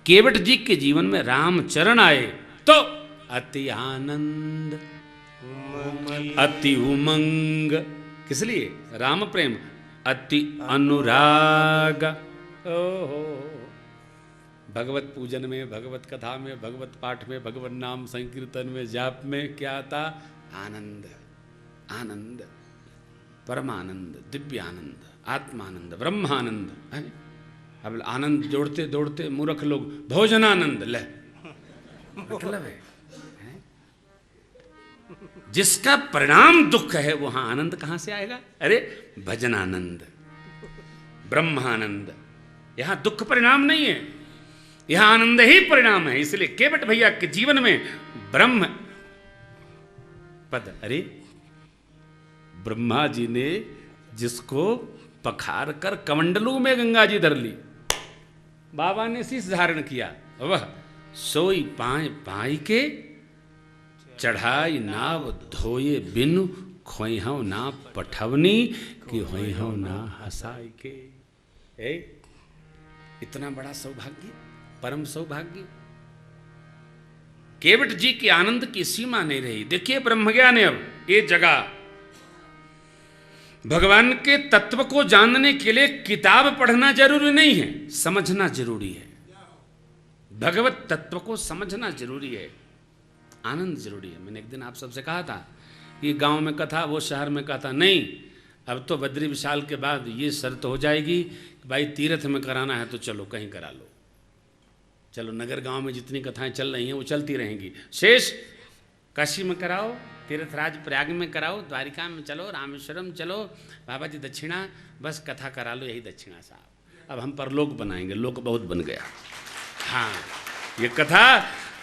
केवट जी के जीवन में रामचरण आए तो अति आनंद, अति उमंग, किस लिए? राम प्रेम, अति अनुराग। ओहो, भगवत पूजन में, भगवत कथा में, भगवत पाठ में, भगवत नाम संकीर्तन में, जाप में क्या था? आनंद, आनंद, परमानंद, दिव्य आनंद, आत्मानंद, ब्रह्मानंद। अब आनंद जोड़ते जोड़ते मूर्ख लोग भोजनानंद ले, मतलब है जिसका परिणाम दुख है वहां आनंद कहां से आएगा? अरे भजनानंद, ब्रह्मानंद। यहां दुख परिणाम नहीं है, यहां आनंद ही परिणाम है। इसलिए केवट भैया के जीवन में ब्रह्म पद, अरे ब्रह्मा जी ने जिसको पखार कर कमंडलू में गंगा जी धर ली, बाबा ने शीश धारण किया, वह सोई पाए पाई के, चढ़ाई नाव धोए बिनु, खोई हूं ना पठवनी कि होई हूं ना हसाई के। इतना बड़ा सौभाग्य, परम सौभाग्य। केवट जी के आनंद की सीमा नहीं रही। देखिए ब्रह्मज्ञान है, अब ये जगह भगवान के तत्व को जानने के लिए किताब पढ़ना जरूरी नहीं है, समझना जरूरी है। भगवत तत्व को समझना जरूरी है, आनंद जरूरी है। मैंने एक दिन आप सबसे कहा था, ये गांव में कथा, वो शहर में कथा नहीं। अब तो बद्री विशाल के बाद ये शर्त हो जाएगी कि भाई तीर्थ में कराना है तो चलो कहीं करा लो। चलो नगर गांव में जितनी कथाएं चल रही हैं वो चलती रहेंगी। शेष काशी में कराओ, तीर्थराज प्रयाग में कराओ, द्वारिका में चलो, रामेश्वरम चलो, बाबा जी दक्षिणा, बस कथा करा लो, यही दक्षिणा साहब। अब हम परलोक बनाएंगे, लोक बहुत बन गया। हाँ, ये कथा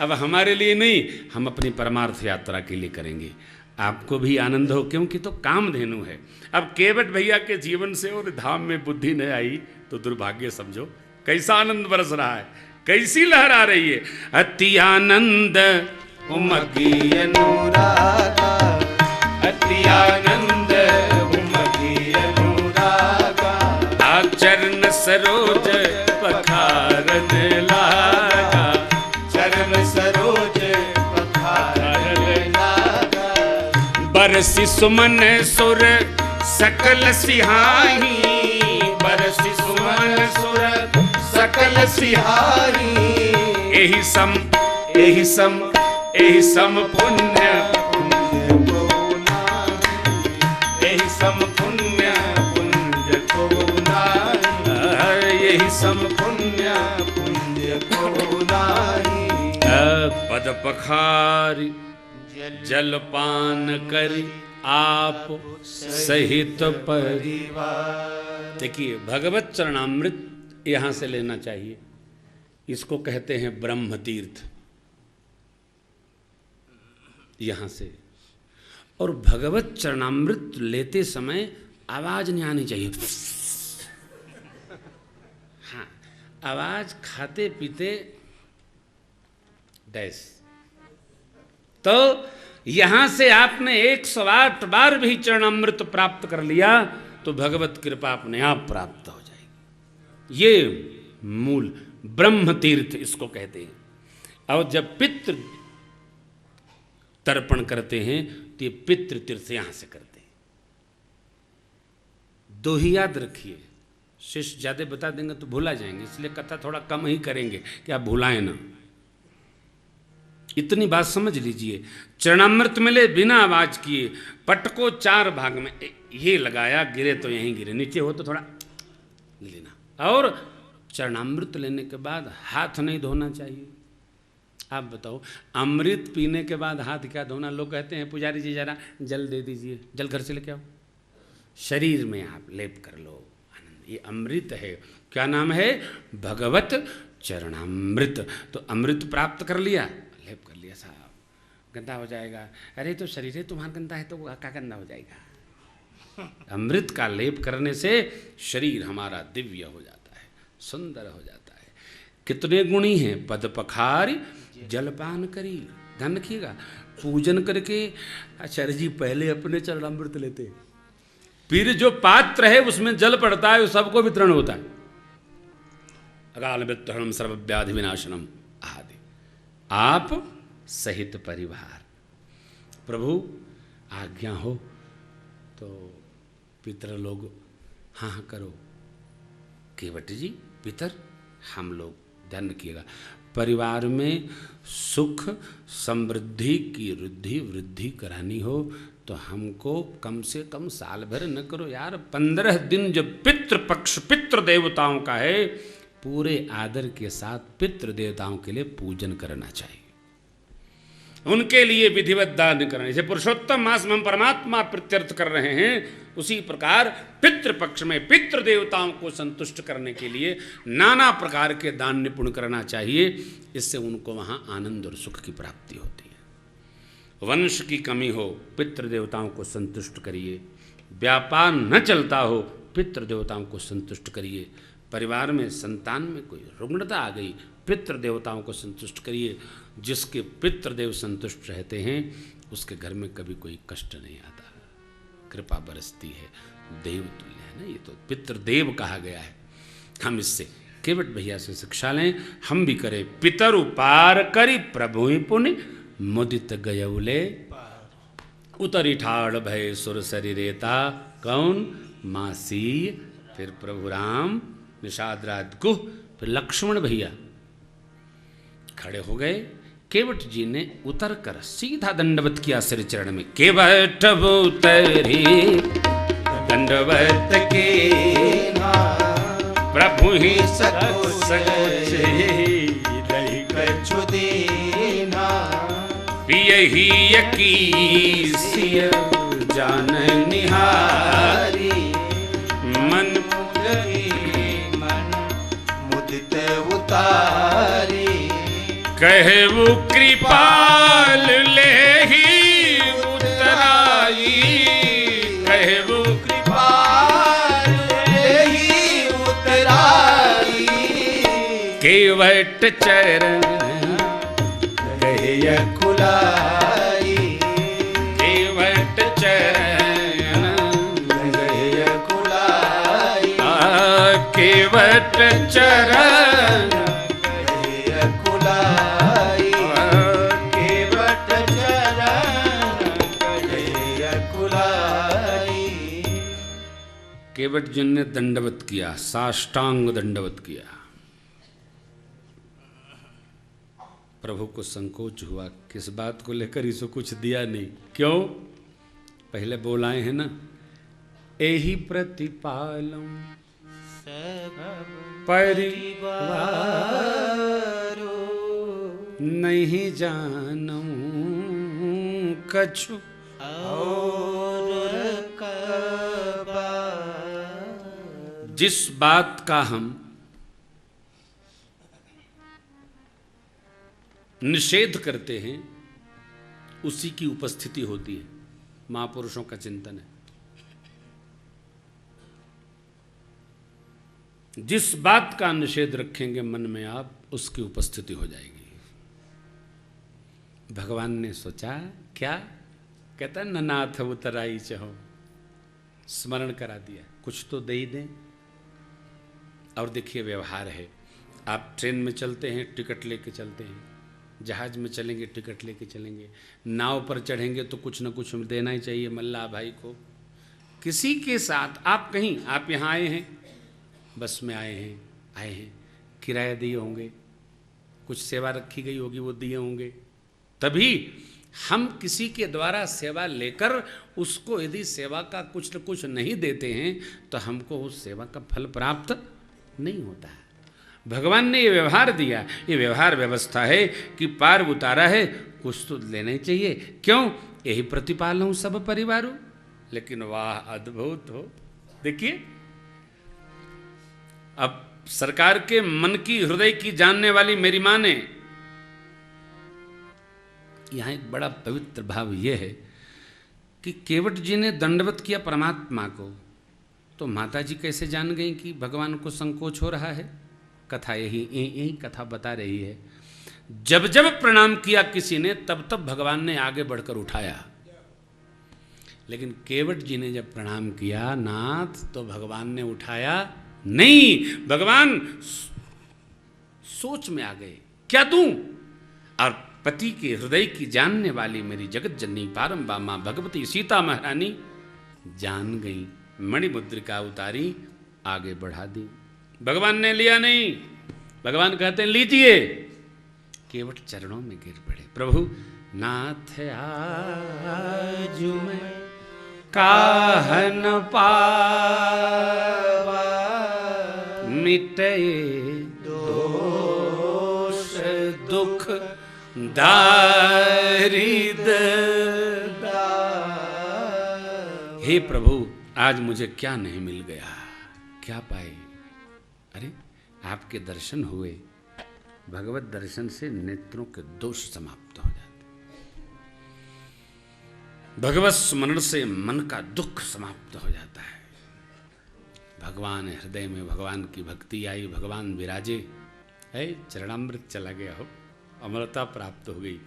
अब हमारे लिए नहीं, हम अपनी परमार्थ यात्रा के लिए करेंगे। आपको भी आनंद हो, क्योंकि तो कामधेनु है। अब केवट भैया के जीवन से और धाम में बुद्धि न आई तो दुर्भाग्य समझो। कैसा आनंद बरस रहा है, कैसी लहर आ रही है। अति आनंद उमगी अनुरागा, अति आनंद उमगी अनुरागा, चरण सरोज पखारन लागा, चरण सरोज पखारन लागा, बरसी सुमन सुर सकल सिहाही, बरसी सुमन सुर सकल सिहाही, एहि सम एहि सम एहि सम पुण्य पुण्य को नाही, एहि सम पुण्य पुण्य को नाही, एहि सम पुण्य पुण्य को नाही। पद पखारी जलपान करी आप सहित परिवार। देखिए भगवत चरणामृत यहां से लेना चाहिए, इसको कहते हैं ब्रह्म तीर्थ, यहां से। और भगवत चरणामृत लेते समय आवाज नहीं आनी चाहिए। हाँ, आवाज खाते पीते डैश। तो यहां से आपने 108 बार भी चरणामृत प्राप्त कर लिया तो भगवत कृपा अपने आप प्राप्त हो जाएगी। ये मूल ब्रह्म तीर्थ इसको कहते हैं। और जब पितृ तर्पण करते हैं तो ये पितृ तीर्थ यहां से करते हैं। दो ही याद रखिए, शिष्य ज्यादा बता देंगे तो भूला जाएंगे, इसलिए कथा थोड़ा कम ही करेंगे कि आप भुलाएं ना। इतनी बात समझ लीजिए। चरणामृत मिले बिना आवाज किए, पट को 4 भाग में ये लगाया, गिरे तो यहीं गिरे, नीचे हो तो थोड़ा लेना। और चरणामृत लेने के बाद हाथ नहीं धोना चाहिए। आप बताओ, अमृत पीने के बाद हाथ क्या धोना? लोग कहते हैं पुजारी जी जरा जल दे दीजिए, जल घर से लेके आओ, शरीर में आप लेप कर लो। आनंद, ये अमृत है। क्या नाम है? भगवत चरणामृत। तो अमृत प्राप्त कर लिया, लेप कर लिया, साहब गंदा हो जाएगा। अरे तो शरीर है तुम्हारा गंदा है तो क्या गंदा हो जाएगा? अमृत का लेप करने से शरीर हमारा दिव्य हो जाता है, सुंदर हो जाता है। कितने गुणी हैं? पद पखार जलपान करी। ध्यान रखिएगा, पूजन करके आचार्य जी पहले अपने चरणामृत लेते, फिर जो पात्र है उसमें जल पड़ता है, वो सबको वितरण होता है। अकाल मृत्युहरणम सर्वव्याधि विनाशनम आदि। आप सहित परिवार, प्रभु आज्ञा हो तो पितर लोग हाँ हाँ करो। केवट जी पितर हम लोग ध्यान रखिएगा, परिवार में सुख समृद्धि की वृद्धि करानी हो तो हमको कम से कम साल भर न करो यार, 15 दिन जब पितृपक्ष पितृ देवताओं का है, पूरे आदर के साथ पितृ देवताओं के लिए पूजन करना चाहिए, उनके लिए विधिवत दान करना। जैसे पुरुषोत्तम मास में हम परमात्मा प्रत्यर्थ कर रहे हैं, उसी प्रकार पितृपक्ष में पितृ देवताओं को संतुष्ट करने के लिए नाना प्रकार के दान निपुण करना चाहिए। इससे उनको वहाँ आनंद और सुख की प्राप्ति होती है। वंश की कमी हो, पितृ देवताओं को संतुष्ट करिए। व्यापार न चलता हो, पितृ देवताओं को संतुष्ट करिए। परिवार में संतान में कोई रुग्णता आ गई, पितृ देवताओं को संतुष्ट करिए। जिसके पितृदेव संतुष्ट रहते हैं उसके घर में कभी कोई कष्ट नहीं आता, कृपा बरसती है, देव तुल्य है ना। ये तो पितृदेव कहा गया है। हम इससे केवट भैया से शिक्षा लें, हम भी करें। पितर उपार करी प्रभु पुण्य मुदित गयउले, उतरी ठाड़ भय सुर शरीरेता कौन मासी। फिर प्रभु राम निषाद रात गुह, फिर लक्ष्मण भैया खड़े हो गए। केवट जी ने उतर कर सीधा दंडवत किया सिर चरण में। केवट उतरी दंडवत के प्रभु ही सकुच पियहि यकीसिय जान निहारी, मन मुदित उतारी। कहे वो कृपाल ले ही उतराई, कहे वो कृपाल ले ही उतराई। केवट चरण कहे खुलाई, केवट चरण कहे खुलाई। केवट चरण केवट जी ने दंडवत किया, साष्टांग दंडवत किया। प्रभु को संकोच हुआ, किस बात को लेकर इसको कुछ दिया नहीं। क्यों? पहले बोलाए हैं ना, एही प्रतिपालम परिवारो नहीं जानूं कछु और जिस बात का हम निषेध करते हैं उसी की उपस्थिति होती है। महापुरुषों का चिंतन है। जिस बात का निषेध रखेंगे मन में आप, उसकी उपस्थिति हो जाएगी। भगवान ने सोचा, क्या कहता है, ननाथ उतराई चहो, स्मरण करा दिया, कुछ तो दे ही दें। और देखिए व्यवहार है, आप ट्रेन में चलते हैं टिकट लेके चलते हैं, जहाज में चलेंगे टिकट लेके चलेंगे, नाव पर चढ़ेंगे तो कुछ न कुछ देना ही चाहिए मल्लाह भाई को। किसी के साथ आप कहीं, आप यहाँ आए हैं, बस में आए हैं, किराया दिए होंगे, कुछ सेवा रखी गई होगी वो दिए होंगे, तभी हम किसी के द्वारा सेवा लेकर उसको यदि सेवा का कुछ न कुछ नहीं देते हैं तो हमको उस सेवा का फल प्राप्त नहीं होता है। भगवान ने ये व्यवहार दिया, ये व्यवहार व्यवस्था है कि पार उतारा है, कुछ तो लेना ही चाहिए। क्यों? यही प्रतिपाल हूँ सब परिवारों। लेकिन वाह अद्भुत हो, देखिए अब सरकार के मन की हृदय की जानने वाली मेरी माँ ने, यहाँ एक बड़ा पवित्र भाव यह है कि केवट जी ने दंडवत किया परमात्मा को, तो माता जी कैसे जान गई कि भगवान को संकोच हो रहा है? कथा यही कथा बता रही है। जब जब प्रणाम किया किसी ने, तब तब भगवान ने आगे बढ़कर उठाया। लेकिन केवट जी ने जब प्रणाम किया नाथ, तो भगवान ने उठाया नहीं। भगवान सोच में आ गए, क्या दूं? और पति के हृदय की जानने वाली मेरी जगत जननी पारंबा मां भगवती सीता महारानी जान गई, मणिमुद्रिका उतारी, आगे बढ़ा दी। भगवान ने लिया नहीं, भगवान कहते हैं लीजिए, केवट चरणों में गिर पड़े। प्रभु नाथ आज मैं काहन पावा, मिटे दोष दुख दारिद। हे प्रभु आज मुझे क्या नहीं मिल गया, क्या पाए? अरे आपके दर्शन हुए, भगवत दर्शन से नेत्रों के दोष समाप्त हो जाते, भगवत स्मरण से मन का दुख समाप्त हो जाता है। भगवान हृदय में भगवान की भक्ति आई, भगवान विराजे, है चरणामृत चला गया हो, अमरता प्राप्त हो गई,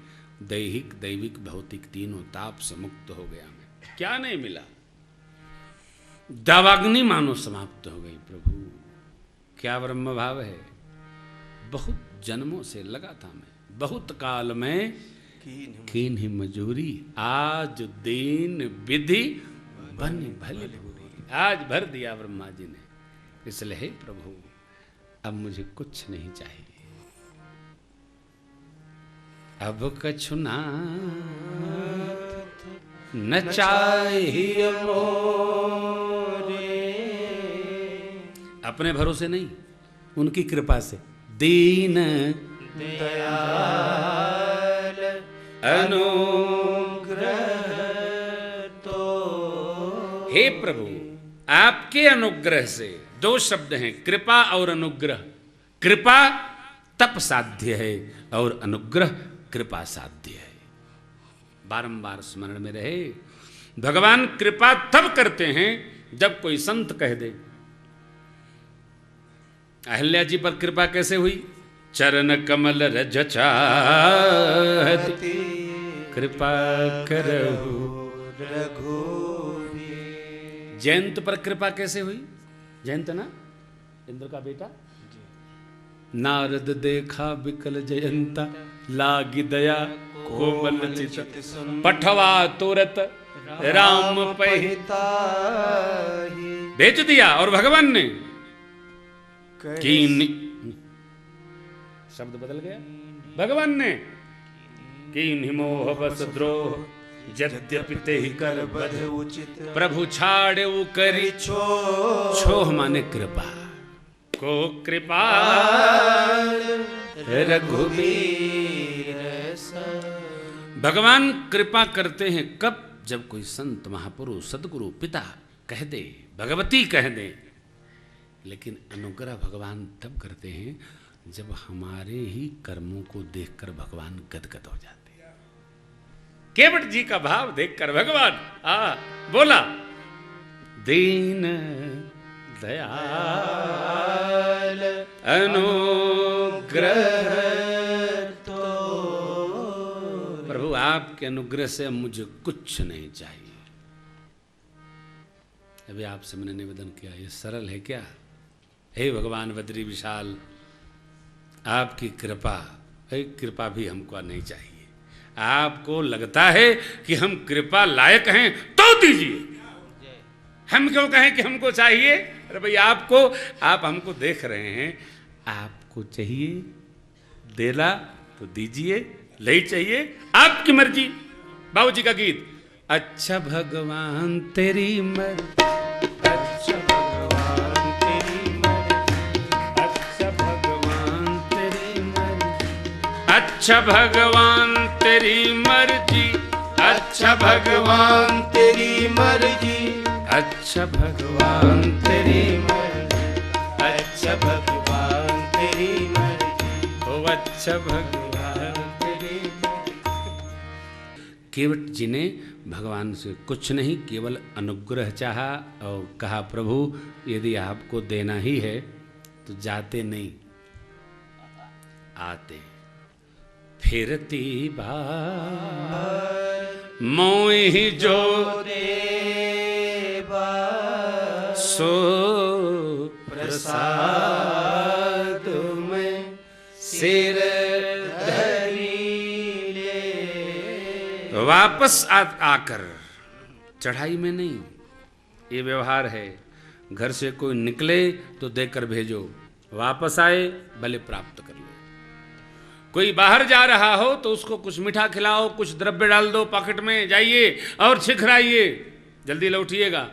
दैहिक दैविक भौतिक तीनों ताप से मुक्त हो गया मैं। क्या नहीं मिला? दावाग्नि मानो समाप्त हो गई। प्रभु क्या ब्रह्म भाव है। बहुत जन्मों से लगा था मैं, बहुत काल में कीन्ही मजूरी, आज दीन विधि बनी भली पूरी। आज भर दिया ब्रह्मा जी ने, इसलिए हे प्रभु अब मुझे कुछ नहीं चाहिए, अब कछु नाथ न चाहिए मोरे। अपने भरोसे नहीं, उनकी कृपा से। दीन दयाल अनुग्रह तो, हे प्रभु आपके अनुग्रह से, दो शब्द हैं कृपा और अनुग्रह। कृपा तप साध्य है और अनुग्रह कृपा साध्य है। बारंबार स्मरण में रहे, भगवान कृपा तब करते हैं जब कोई संत कह दे। अहल्या जी पर कृपा कैसे हुई? चरण कमल रज चाहति कृपा करहु रघुवीर। जयंत पर कृपा कैसे हुई? जयंत ना, इंद्र का बेटा। नारद देखा विकल जयंता, लागी दया कोमल चित, पठवा तुरत राम पहिता। भेज दिया और भगवान ने कीन, शब्द बदल गया, भगवान ने कीन मोह बस द्रोह, यद्यपि ते ही कर बध उचित, प्रभु छाड़े करी छोह माने कृपा को, कृपा रघुवीर। भगवान कृपा करते हैं कब? जब कोई संत महापुरुष सदगुरु पिता कह दे, भगवती कह दे। लेकिन अनुग्रह भगवान तब करते हैं जब हमारे ही कर्मों को देखकर भगवान गदगद हो जाते हैं। केवट जी का भाव देखकर भगवान बोला, दीन दयाल अनुग्रह तो, प्रभु आपके अनुग्रह से मुझे कुछ नहीं चाहिए। अभी आपसे मैंने निवेदन किया, ये सरल है क्या? हे भगवान बद्री विशाल, आपकी कृपा, कृपा भी हमको नहीं चाहिए। आपको लगता है कि हम कृपा लायक हैं तो दीजिए, हम क्यों कहें कि हमको चाहिए? अरे भाई आपको, आप हमको देख रहे हैं, आपको चाहिए देना तो दीजिए, नहीं चाहिए आपकी मर्जी। बाबूजी का गीत, अच्छा भगवान तेरी मर्जी, अच्छा भगवान तेरी मर्जी, अच्छा भगवान तेरी मर्जी, अच्छा भगवान तेरी मर्जी, अच्छा भगवान तेरी मर्जी, अच्छा भगवान तेरी मर्जी, अच्छा भगवान तेरी मर्जी, ओ अच्छा भगवान तेरी मर्जी। केवट जी ने भगवान से कुछ नहीं, केवल अनुग्रह चाहा और कहा, प्रभु यदि आपको देना ही है तो जाते नहीं, आते। फिरती बार मोहि जो देवा, सो प्रसाद में सिर धरी ले। वापस आकर, चढ़ाई में नहीं, ये व्यवहार है। घर से कोई निकले तो देकर भेजो, वापस आए भले प्राप्त कर लो। कोई बाहर जा रहा हो तो उसको कुछ मीठा खिलाओ, कुछ द्रव्य डाल दो पॉकेट में, जाइए और छिखराइए, जल्दी लौटिएगा।